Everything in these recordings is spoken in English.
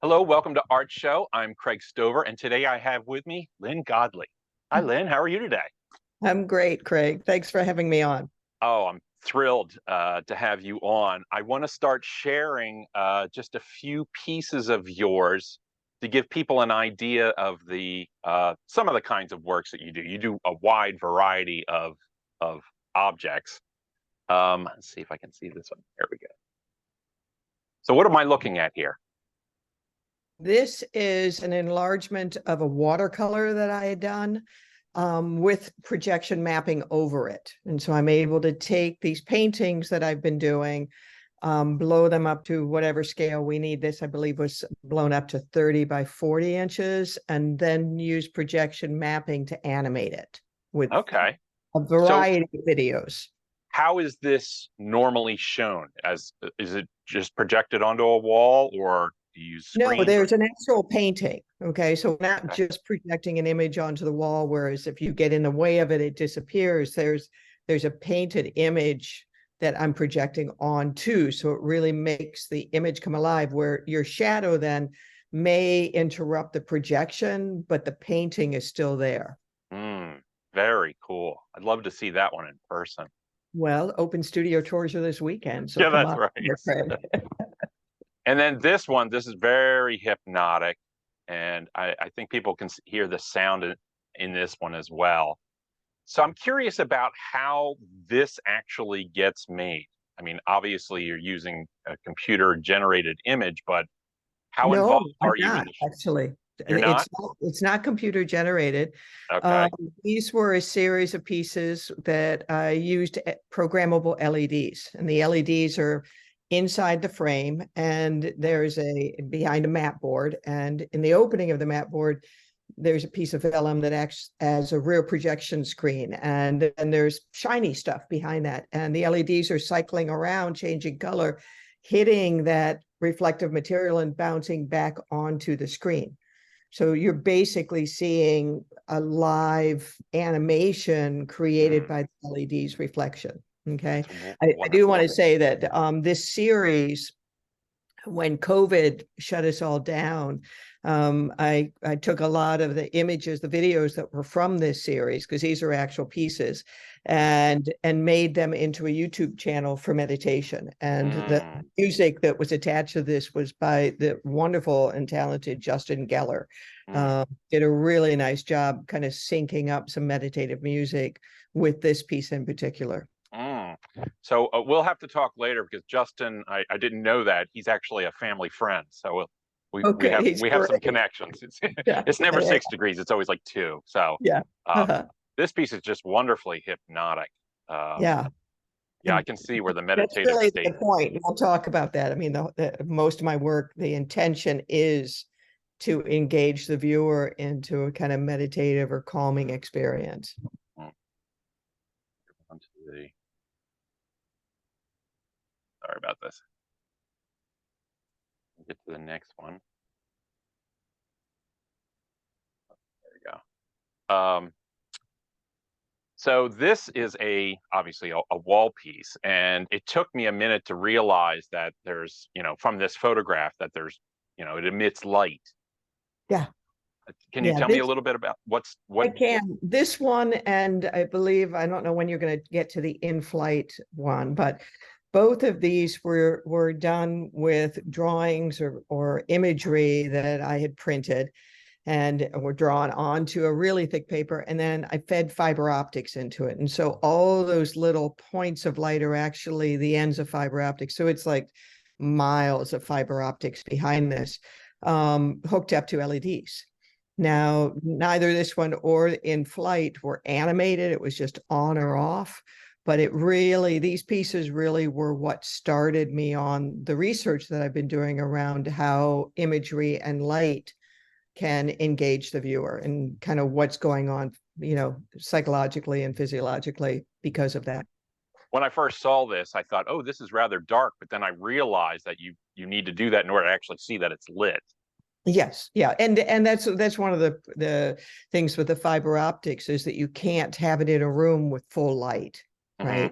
Hello, welcome to ArtShow. I'm Craig Stover, and today I have with me Lyn Godley. Hi, Lyn. How are you today? I'm great, Craig. Thanks for having me on. Oh, I'm thrilled to have you on. I want to start sharing just a few pieces of yours to give people an idea of the some of the kinds of works that you do. You do a wide variety of objects. Let's see if I can see this one. There we go. So, what am I looking at here? This is an enlargement of a watercolor that I had done with projection mapping over it. And so I'm able to take these paintings that I've been doing, blow them up to whatever scale we need. This, I believe, was blown up to 30 by 40 inches, and then use projection mapping to animate it with Okay. a variety of videos. How is this normally shown? Is it just projected onto a wall, or do you use No, screens? there's an actual painting. Okay, so not Okay. just projecting an image onto the wall, whereas if you get in the way of it, it disappears. There's a painted image that I'm projecting onto, so it really makes the image come alive, where your shadow then may interrupt the projection, but the painting is still there. Very cool. I'd love to see that one in person. Well, open studio tours are this weekend, so Yeah, come that's on, right. And then this one, this is very hypnotic, and I think people can hear the sound in this one as well. So I'm curious about how this actually gets made. I mean, obviously you're using a computer-generated image, but how No, involved I'm are you in not the? actually. You're not? It's not computer generated. Okay. These were a series of pieces that I used programmable LEDs, and the LEDs are inside the frame, and there's behind a mat board, and in the opening of the mat board, there's a piece of film that acts as a rear projection screen, and there's shiny stuff behind that, and the LEDs are cycling around, changing color, hitting that reflective material and bouncing back onto the screen. So you're basically seeing a live animation created by the LED's reflection. Okay. I do want to say that this series, when COVID shut us all down, I took a lot of the images, the videos that were from this series, because these are actual pieces, and made them into a YouTube channel for meditation. And the music that was attached to this was by the wonderful and talented Justin Geller. Did a really nice job kind of syncing up some meditative music with this piece in particular. So we'll have to talk later, because Justin, I didn't know that he's actually a family friend. So we have some connections. It's never 6 degrees; it's always like 2. So yeah, this piece is just wonderfully hypnotic. Yeah, I can see where the meditative that's really state. the point. We'll talk about that. I mean, most of my work, the intention is to engage the viewer into a kind of meditative or calming experience. Sorry about this. We'll get to the next one. There we go. So this is obviously a wall piece, and it took me a minute to realize that there's, from this photograph, that there's, it emits light. Yeah. Can you tell me a little bit about what? I can. This one, and I believe, I don't know when you're going to get to the in-flight one, but both of these were done with drawings or imagery that I had printed and were drawn onto a really thick paper, and then I fed fiber optics into it. And so all those little points of light are actually the ends of fiber optics. So it's like miles of fiber optics behind this, hooked up to LEDs. Now, neither this one or in flight were animated. It was just on or off. But these pieces really were what started me on the research that I've been doing around how imagery and light can engage the viewer, and kind of what's going on, psychologically and physiologically because of that. When I first saw this, I thought, oh, this is rather dark. But then I realized that you need to do that in order to actually see that it's lit. Yes, yeah, and that's one of the things with the fiber optics, is that you can't have it in a room with full light, right?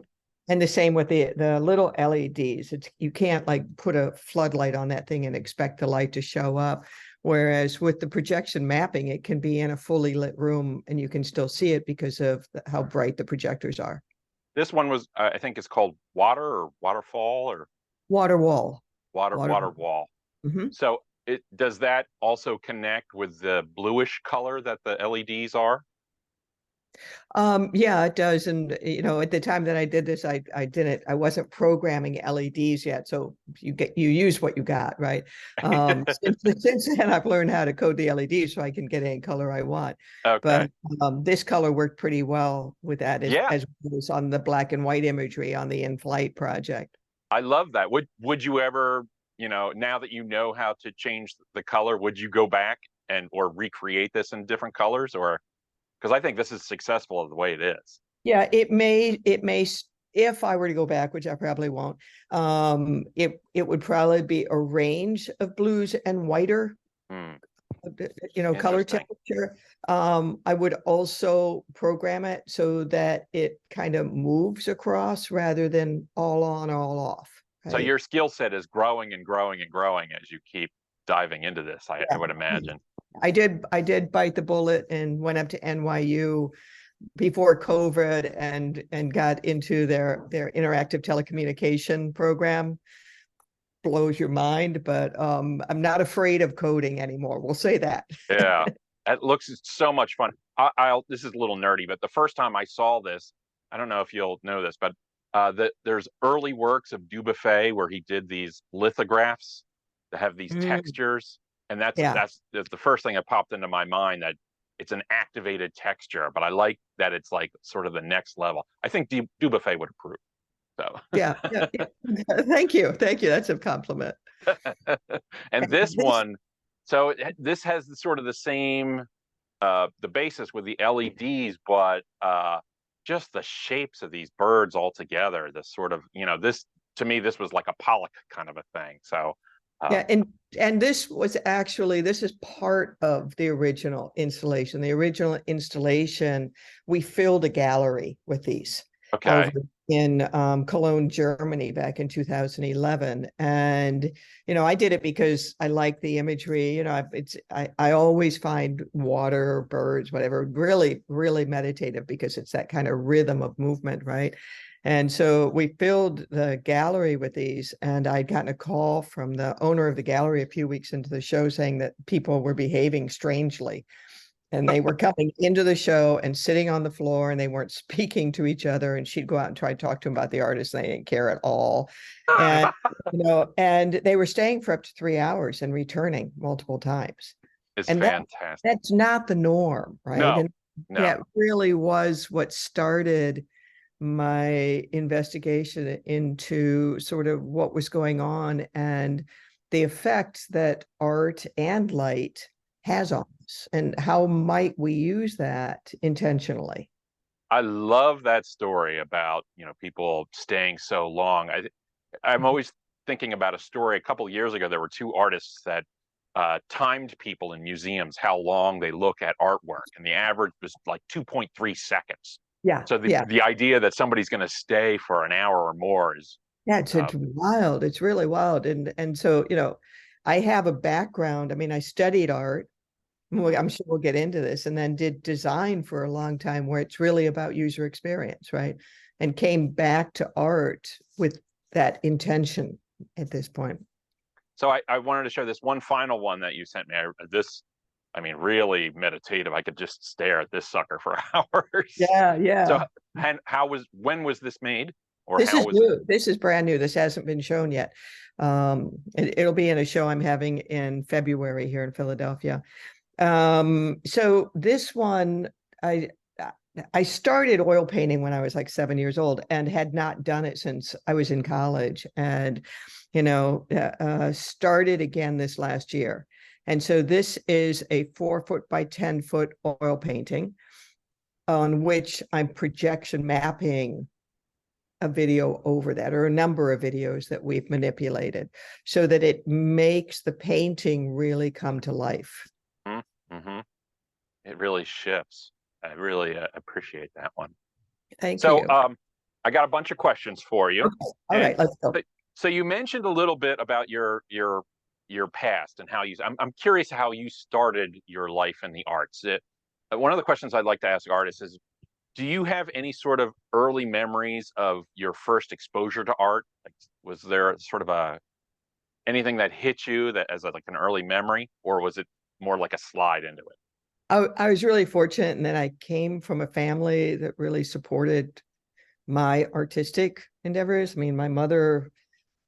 And the same with the little LEDs. You can't like put a floodlight on that thing and expect the light to show up. Whereas with the projection mapping, it can be in a fully lit room and you can still see it because of how bright the projectors are. This one was, I think it's called water or waterfall or Water wall. water wall. Mm-hmm. So does that also connect with the bluish color that the LEDs are? Yeah, it does. And at the time that I did this, I wasn't programming LEDs yet. So you use what you got, right? Since then I've learned how to code the LEDs so I can get any color I want. Okay. But this color worked pretty well with that as was on the black and white imagery on the in-flight project. I love that. Would you ever, now that you know how to change the color, would you go back or recreate this in different colors, or because I think this is successful the way it is. Yeah, it may, if I were to go back, which I probably won't, it would probably be a range of blues and whiter, color temperature. I would also program it so that it kind of moves across rather than all on, all off. Right? So your skill set is growing and growing and growing as you keep diving into this, I would imagine. I did bite the bullet and went up to NYU before COVID and got into their interactive telecommunication program. Blows your mind, but I'm not afraid of coding anymore. We'll say that. Yeah, it looks so much fun. This is a little nerdy, but the first time I saw this, I don't know if you'll know this, but there's early works of Dubuffet where he did these lithographs that have these textures. And that's the first thing that popped into my mind, that it's an activated texture, but I like that it's like sort of the next level. I think Dubuffet would approve. So yeah. Thank you. That's a compliment. And this one, so this has sort of the same the basis with the LEDs, but just the shapes of these birds all together. This sort of, this to me, this was like a Pollock kind of a thing. So. Yeah, and this is part of the original installation. The original installation, we filled a gallery with these over in Cologne, Germany back in 2011. And, I did it because I like the imagery. I always find water, birds, whatever, really, really meditative because it's that kind of rhythm of movement, right? And so we filled the gallery with these, and I'd gotten a call from the owner of the gallery a few weeks into the show saying that people were behaving strangely. And they were coming into the show and sitting on the floor, and they weren't speaking to each other. And she'd go out and try to talk to them about the artist, and they didn't care at all. And, and they were staying for up to 3 hours and returning multiple times. It's fantastic. That's not the norm, right? No, and that really was what started my investigation into sort of what was going on and the effect that art and light has on us, and how might we use that intentionally. I love that story about, people staying so long. I'm always thinking about a story. A couple of years ago, there were two artists that timed people in museums how long they look at artwork, and the average was like 2.3 seconds. Yeah. So the idea that somebody's going to stay for an hour or more is it's wild. It's really wild. And so, I have a background. I mean, I studied art. I'm sure we'll get into this, and then did design for a long time where it's really about user experience, right? And came back to art with that intention at this point. So I wanted to show this one final one that you sent me. Really meditative. I could just stare at this sucker for hours. Yeah. So, and when was this made? This is brand new. This hasn't been shown yet. It'll be in a show I'm having in February here in Philadelphia. So this one, I started oil painting when I was like 7 years old and had not done it since I was in college, and, started again this last year. And so this is a 4-foot by 10-foot oil painting on which I'm projection mapping a video over that, or a number of videos that we've manipulated, so that it makes the painting really come to life. Mm-hmm. It really shifts. I really appreciate that one. Thank you. I got a bunch of questions for you. Okay. All And right, let's go. so you mentioned a little bit about your past and how you. I'm curious how you started your life in the arts. One of the questions I'd like to ask artists is, do you have any sort of early memories of your first exposure to art? Like, was there sort of a anything that hit you that as like an early memory, or was it more like a slide into it? I was really fortunate in that I came from a family that really supported my artistic endeavors. I mean, my mother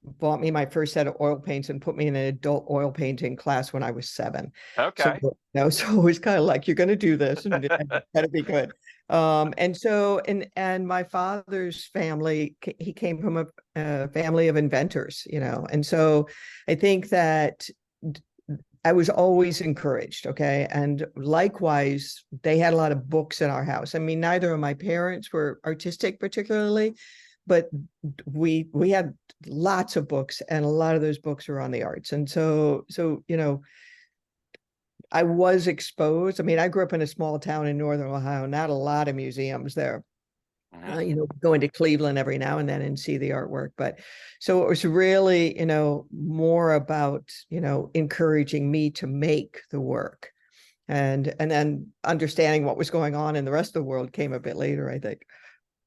bought me my first set of oil paints and put me in an adult oil painting class when I was 7. So, Okay. so it was kind of like, you're going to do this and it had to be good. And so, and my father's family, he came from a family of inventors, and so I think that I was always encouraged. Okay. And likewise, they had a lot of books in our house. I mean, neither of my parents were artistic particularly, but we had lots of books, and a lot of those books were on the arts. And so I was exposed. I mean, I grew up in a small town in northern Ohio, not a lot of museums there. Mhm. Go into Cleveland every now and then and see the artwork. But so it was really, more about, encouraging me to make the work. And then understanding what was going on in the rest of the world came a bit later, I think.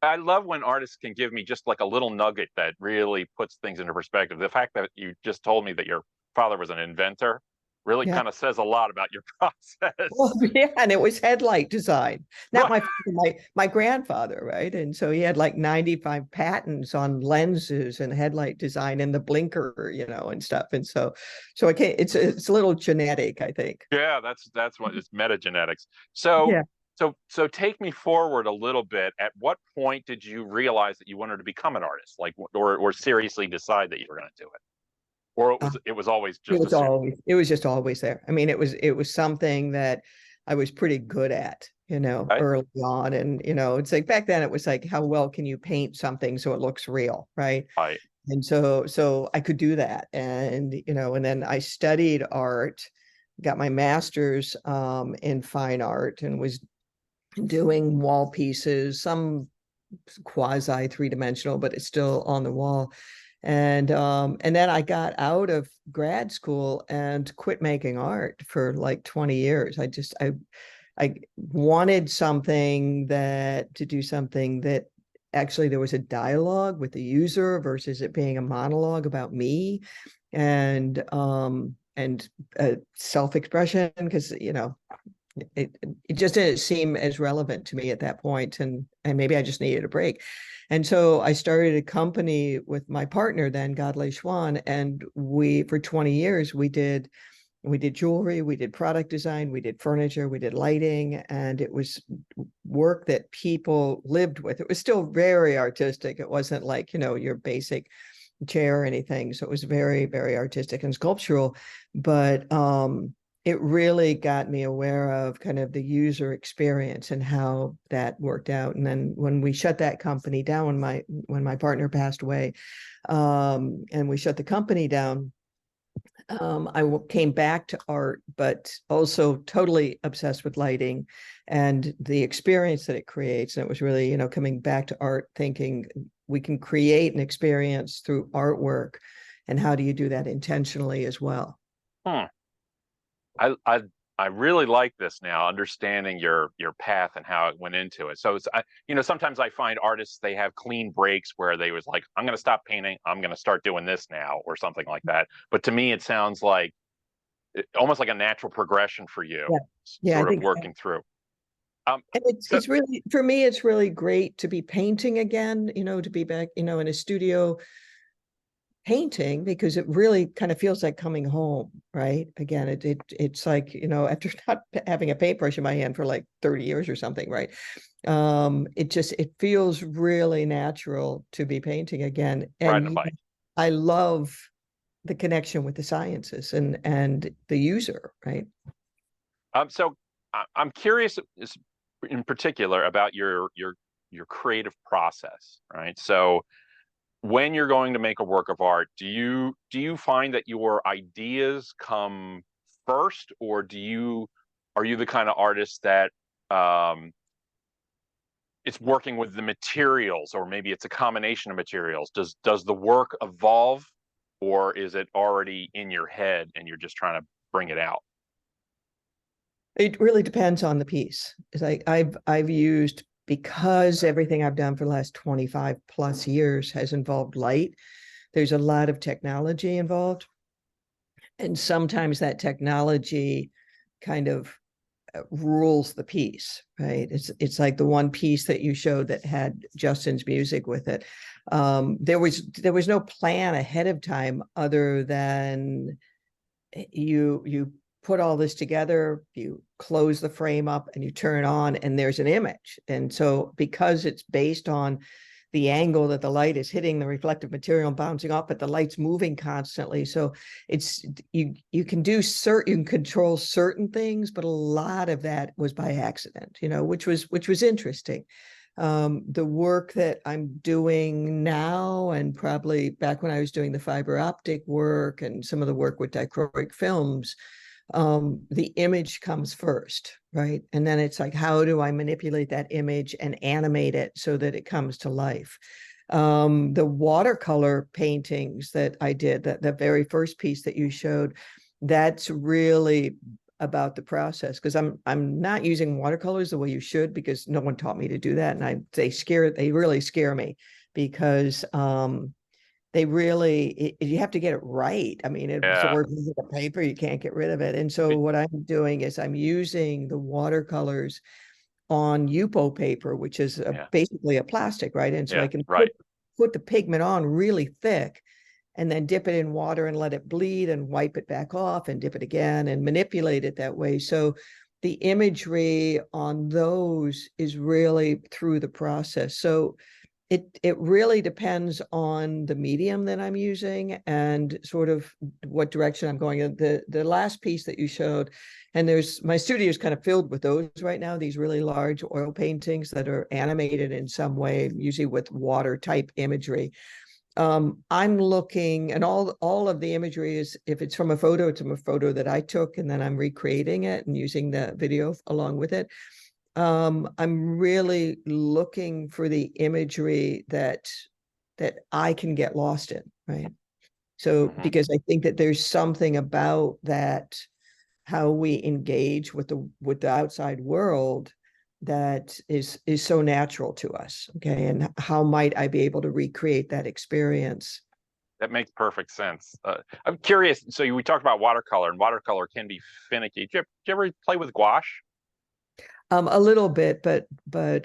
I love when artists can give me just like a little nugget that really puts things into perspective. The fact that you just told me that your father was an inventor really Yeah. kind of says a lot about your Well, process. yeah, and it was headlight design. Not Right. my father, my grandfather, right? And so he had like 95 patents on lenses and headlight design and the blinker, and stuff. And so I can't, it's a little genetic, I think. Yeah, that's what it's metagenetics. So Yeah. so take me forward a little bit. At what point did you realize that you wanted to become an artist, like, or seriously decide that you were going to do it, or it was always just assumed? It was just always there. I mean, it was something that I was pretty good at, Right, early on. And, it's like back then it was like, how well can you paint something so it looks real, right? right. And so I could do that. And, and then I studied art, got my master's in fine art, and was doing wall pieces, some quasi three-dimensional, but it's still on the wall. And then I got out of grad school and quit making art for like 20 years. I wanted to do something that actually there was a dialogue with the user versus it being a monologue about me, and self-expression, because it just didn't seem as relevant to me at that point, and maybe I just needed a break. And so I started a company with my partner then, Godley-Schwan, and we for 20 years we did jewelry, we did product design, we did furniture, we did lighting, and it was work that people lived with. It was still very artistic. It wasn't like, your basic chair or anything. So it was very, very artistic and sculptural. But it really got me aware of kind of the user experience and how that worked out. And then when we shut that company down, when my partner passed away, and we shut the company down, I came back to art, but also totally obsessed with lighting and the experience that it creates. And it was really, coming back to art, thinking we can create an experience through artwork. And how do you do that intentionally as well? Hmm. I I I really like this now, understanding your path and how it went into it. So sometimes I find artists, they have clean breaks where they was like, I'm going to stop painting, I'm going to start doing this now, or something like that. But to me, it sounds like almost like a natural progression for you, Yeah. Yeah, I sort of think so. working through. And So it's really, for me, it's really great to be painting again, to be back, in a studio painting, because it really kind of feels like coming home, right? Again, it's like, after not having a paintbrush in my hand for like 30 years or something, right? It feels really natural to be painting again. riding a And bike. I love the connection with the sciences and the user, right? So I'm curious in particular about your creative process, right? So when you're going to make a work of art, do you find that your ideas come first, or are you the kind of artist that um, it's working with the materials, or maybe it's a combination of materials. Does the work evolve, or is it already in your head and you're just trying to bring it out? It really depends on the piece. It's like I've used, because everything I've done for the last 25 plus years has involved light, there's a lot of technology involved. And sometimes that technology kind of rules the piece, right? It's like the one piece that you showed that had Justin's music with it. There was no plan ahead of time other than you put all this together, you close the frame up and you turn on and there's an image. And so because it's based on the angle that the light is hitting the reflective material and bouncing off, but the light's moving constantly. So it's you can do certain, you can control certain things, but a lot of that was by accident, you know, which was interesting. The work that I'm doing now, and probably back when I was doing the fiber optic work and some of the work with dichroic films, the image comes first, right? And then it's like, how do I manipulate that image and animate it so that it comes to life? The watercolor paintings that I did, that the very first piece that you showed, that's really about the process, because I'm not using watercolors the way you should, because no one taught me to do that, and they really scare me, because they really, you have to get it right. I mean, it absorbs into the paper, you can't get rid of it. And so what I'm doing is I'm using the watercolors on Yupo paper, which is basically a plastic, right? And so I can put the pigment on really thick and then dip it in water and let it bleed and wipe it back off and dip it again and manipulate it that way. So the imagery on those is really through the process. So it really depends on the medium that I'm using and sort of what direction I'm going in. The last piece that you showed, and my studio is kind of filled with those right now, these really large oil paintings that are animated in some way, usually with water type imagery. I'm looking, and all of the imagery is, if it's from a photo, it's from a photo that I took, and then I'm recreating it and using the video along with it. I'm really looking for the imagery that I can get lost in, right? So because I think that there's something about that, how we engage with the outside world, that is so natural to us. Okay, and how might I be able to recreate that experience? That makes perfect sense. I'm curious. So we talked about watercolor, and watercolor can be finicky. Did you ever play with gouache? A little bit, but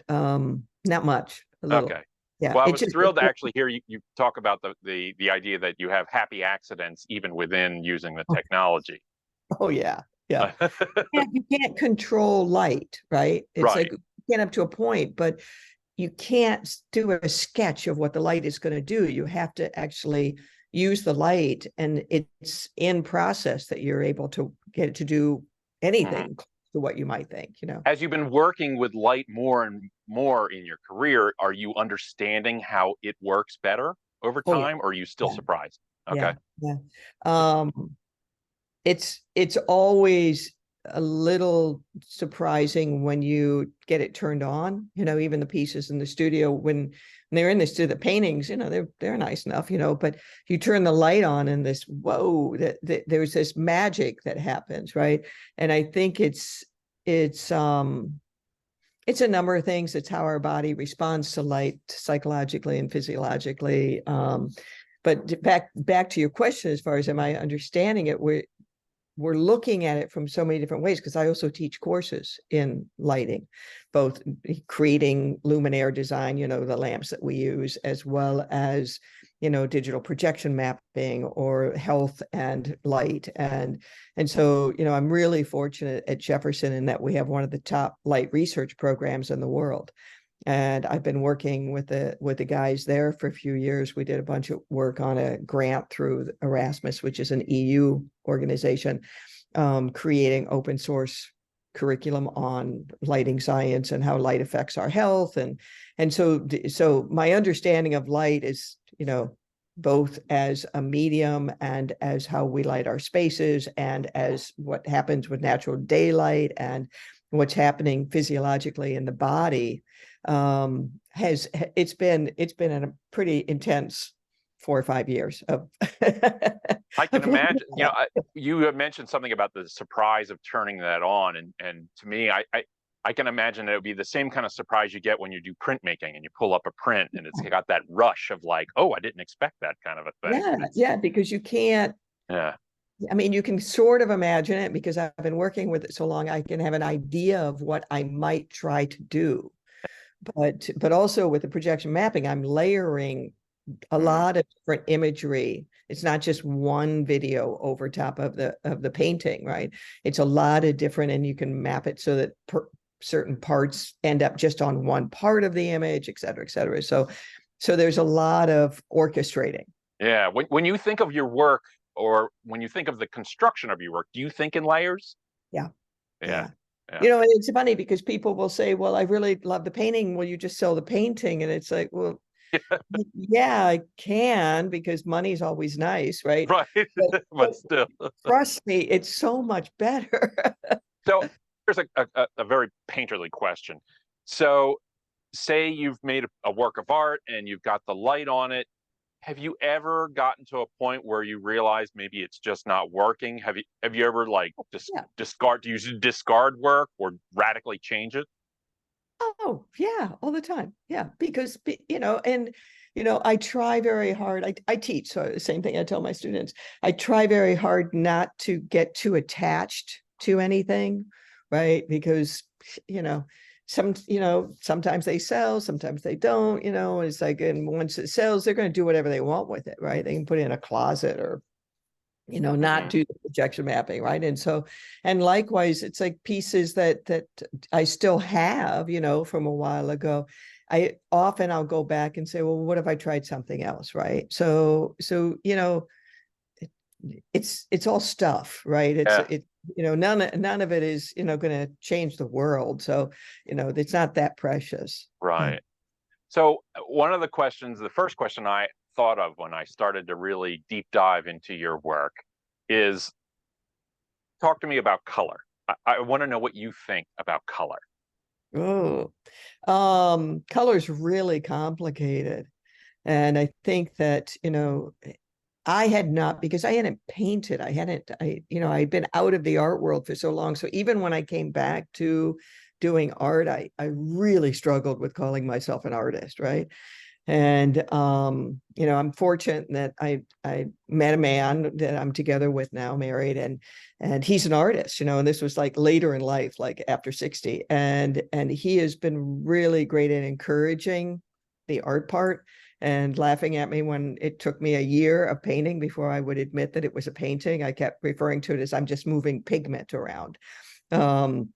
not much. A little. Okay. Yeah. Well, I was thrilled to actually hear you talk about the idea that you have happy accidents even within using the technology. Oh yeah. Yeah. You can't control light, right? It's like you can up to a point, but you can't do a sketch of what the light is going to do. You have to actually use the light, and it's in process that you're able to get it to do anything to what you might think, you know. As you've been working with light more and more in your career, are you understanding how it works better over time, or are you still surprised? Okay. Yeah. It's always a little surprising when you get it turned on, you know, even the pieces in the studio, when they're in the studio, the paintings, you know, they're nice enough, you know, but you turn the light on and this, whoa, there's this magic that happens, right? And I think it's a number of things. It's how our body responds to light psychologically and physiologically. But back to your question, as far as am I understanding it, we're looking at it from so many different ways, because I also teach courses in lighting, both creating luminaire design, you know, the lamps that we use, as well as, you know, digital projection mapping or health and light. And so, you know, I'm really fortunate at Jefferson in that we have one of the top light research programs in the world. And I've been working with the guys there for a few years. We did a bunch of work on a grant through Erasmus, which is an EU organization, creating open source curriculum on lighting science and how light affects our health. And so my understanding of light is, you know, both as a medium and as how we light our spaces, and as what happens with natural daylight and what's happening physiologically in the body. it's been a pretty intense 4 or 5 years of I can of really imagine, you have mentioned something about the surprise of turning that on. And to me, I can imagine it would be the same kind of surprise you get when you do printmaking and you pull up a print and it's got that rush of like, oh, I didn't expect that kind of a thing. yeah, because you can't, Yeah. I mean, you can sort of imagine it because I've been working with it so long, I can have an idea of what I might try to do. But also with the projection mapping, I'm layering a lot of different imagery. It's not just one video over top of the painting, right? It's a lot of different, and you can map it so that certain parts end up just on one part of the image, et cetera, et cetera. So there's a lot of orchestrating. Yeah. When you think of your work, or when you think of the construction of your work, do you think in layers? Yeah. Yeah. You know, it's funny because people will say, well, I really love the painting. Will you just sell the painting? And it's like, well, yeah, I can, because money's always nice, right? Right. But still. Trust me, it's so much better. So here's a very painterly question. So say you've made a work of art and you've got the light on it. Have you ever gotten to a point where you realize maybe it's just not working? Have you ever like Yeah. discard, do you discard work or radically change it? Oh, yeah, all the time. Yeah, because, and, I try very hard. I teach, so the same thing I tell my students. I try very hard not to get too attached to anything, right? Because, sometimes they sell, sometimes they don't, it's like, and once it sells, they're going to do whatever they want with it, right? They can put it in a closet or not do the projection mapping, right? And so, and likewise, it's like pieces that I still have, from a while ago. I'll go back and say, well, what if I tried something else, right? So it's all stuff, right? Yeah. None of it is going to change the world. So it's not that precious. Right. So one of the first question I thought of when I started to really deep dive into your work is, talk to me about color. I want to know what you think about color. Oh, color's really complicated. And I think that, I had not, because I hadn't painted, I'd been out of the art world for so long. So even when I came back to doing art, I really struggled with calling myself an artist, right? And I'm fortunate that I met a man that I'm together with now, married, and he's an artist, and this was like later in life, like after 60, and he has been really great at encouraging the art part and laughing at me when it took me a year of painting before I would admit that it was a painting. I kept referring to it as I'm just moving pigment around. And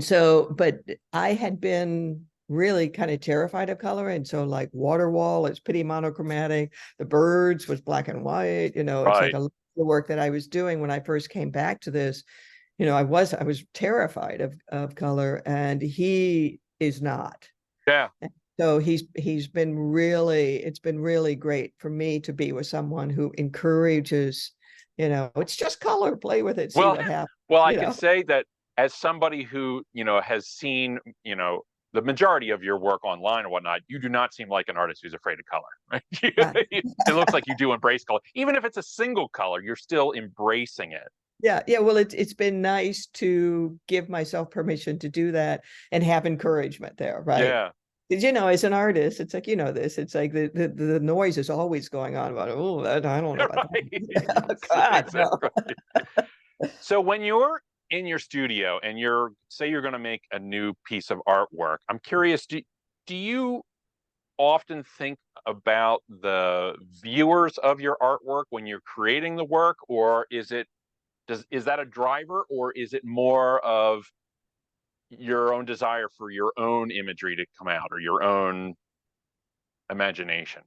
so, but I had been really kind of terrified of color. And so like Waterwall, it's pretty monochromatic. The Birds was black and white, it's Right. like a lot of the work that I was doing when I first came back to this, I was terrified of color, and he is not. Yeah. So it's been really great for me to be with someone who encourages, it's just color, play with it, see Well, what happens. well, I can say that as somebody who, has seen, the majority of your work online or whatnot, you do not seem like an artist who's afraid of color, right? It looks like you do embrace color. Even if it's a single color, you're still embracing it. Yeah. Well, it's been nice to give myself permission to do that and have encouragement there, right? Yeah. Because, as an artist, it's like, this, it's like the noise is always going on about, oh, I don't know about Right. that. God, Exactly. So when you're in your studio and you're going to make a new piece of artwork, I'm curious, do you often think about the viewers of your artwork when you're creating the work, or is that a driver, or is it more of your own desire for your own imagery to come out, or your own imagination?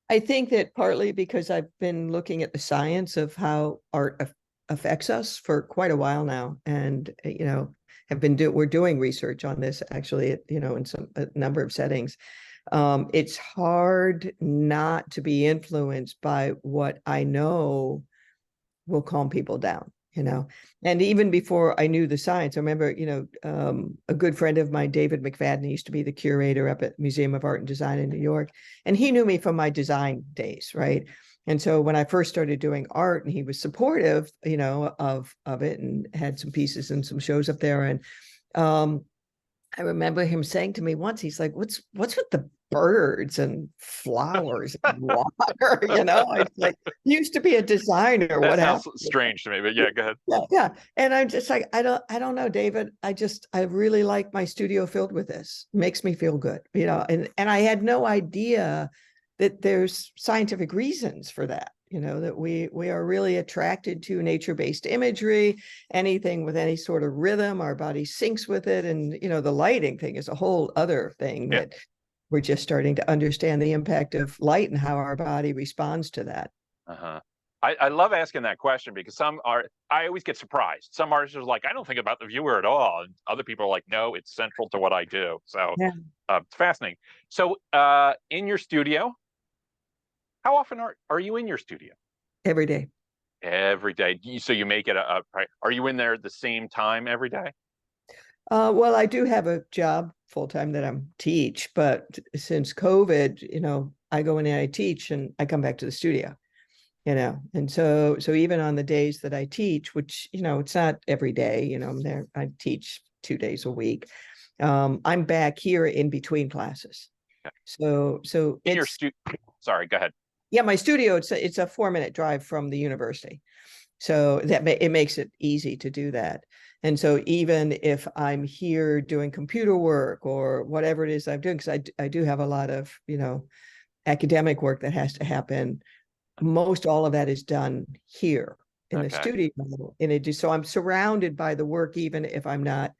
I think that partly because I've been looking at the science of how art affects us for quite a while now, and we're doing research on this actually, in a number of settings. It's hard not to be influenced by what I know will calm people down. you know. And even before I knew the science, I remember, a good friend of mine, David McFadden, used to be the curator up at Museum of Art and Design in New York. And he knew me from my design days, right? And so when I first started doing art, and he was supportive, of it, and had some pieces and some shows up there. And I remember him saying to me once, he's like, what's with the birds and flowers and water? It's like, you used to be a designer. That What sounds happened? strange to me, but yeah, go ahead. Yeah. And I'm just like, I don't know, David. I really like my studio filled with this. It makes me feel good, and I had no idea that there's scientific reasons for that, that we are really attracted to nature-based imagery, anything with any sort of rhythm, our body syncs with it. And, the lighting thing is a whole other thing that we're just starting to understand the impact of light and how our body responds to that. Uh-huh. I love asking that question because I always get surprised. Some artists are like, I don't think about the viewer at all. And other people are like, no, it's central to what I do. So it's fascinating. So in your studio, how often are you in your studio? Every day. Every day. So you make it are you in there at the same time every day? Well, I do have a job full-time that I'm teach, but since COVID, I go in and I teach and I come back to the studio, and so even on the days that I teach, which, it's not every day, I'm there, I teach 2 days a week. I'm back here in between classes. Okay. So in it's, your sorry, go ahead. Yeah, my studio, it's a 4-minute drive from the university. So it makes it easy to do that. And so even if I'm here doing computer work or whatever it is I'm doing, because I do have a lot of, academic work that has to happen, most all of that is done here in the studio. So I'm surrounded by the work, even if I'm not,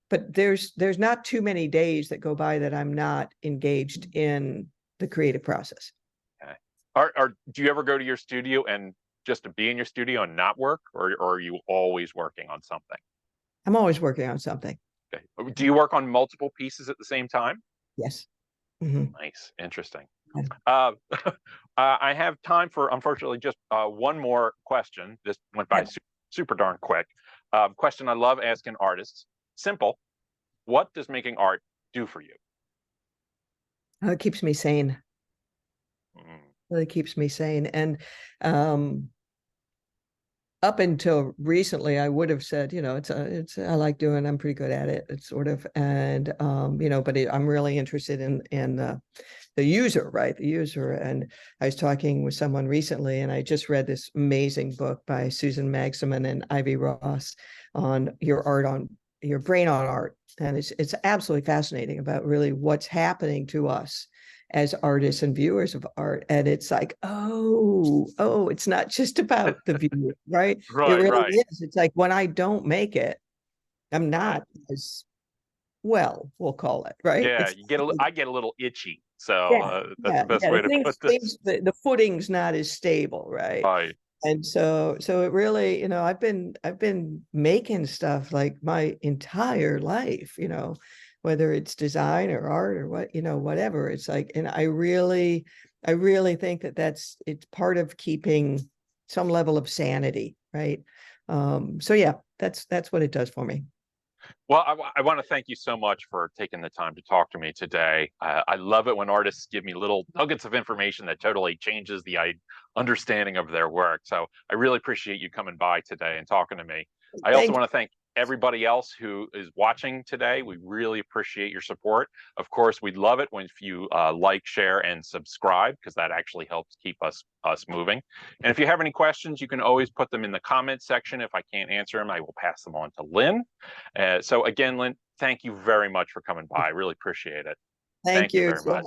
but there's not too many days that go by that I'm not engaged in the creative process. Okay. Do you ever go to your studio and just to be in your studio and not work, or are you always working on something? I'm always working on something. Okay. Do you work on multiple pieces at the same time? Yes. Mm-hmm. Nice. Interesting. I have time for, unfortunately, just one more question. This went by super darn quick. Question I love asking artists. Simple. What does making art do for you? It keeps me sane. Really keeps me sane. And up until recently, I would have said, I like doing, I'm pretty good at it. It's sort of, and but I'm really interested in the user, right? The user. And I was talking with someone recently, and I just read this amazing book by Susan Magsamen and Ivy Ross on your brain on art. And it's absolutely fascinating about really what's happening to us as artists and viewers of art. And it's like, it's not just about the viewer, right? Right, it really right. is. It's like, when I don't make it, I'm not as well, we'll call it, right? Yeah, I get a little itchy. So that's the best way to put this. The footing's not as stable, right? Right. And so it really, I've been making stuff like my entire life, whether it's design or art or whatever. It's like, and I really think that it's part of keeping some level of sanity, right? So yeah, that's what it does for me. Well, I want to thank you so much for taking the time to talk to me today. I love it when artists give me little nuggets of information that totally changes the understanding of their work. So I really appreciate you coming by today and talking to me. I also want to thank everybody else who is watching today. We really appreciate your support. Of course, we'd love it if you like, share, and subscribe, because that actually helps keep us moving. And if you have any questions, you can always put them in the comment section. If I can't answer them, I will pass them on to Lyn. So again, Lyn, thank you very much for coming by. I really appreciate it. Thank you very much.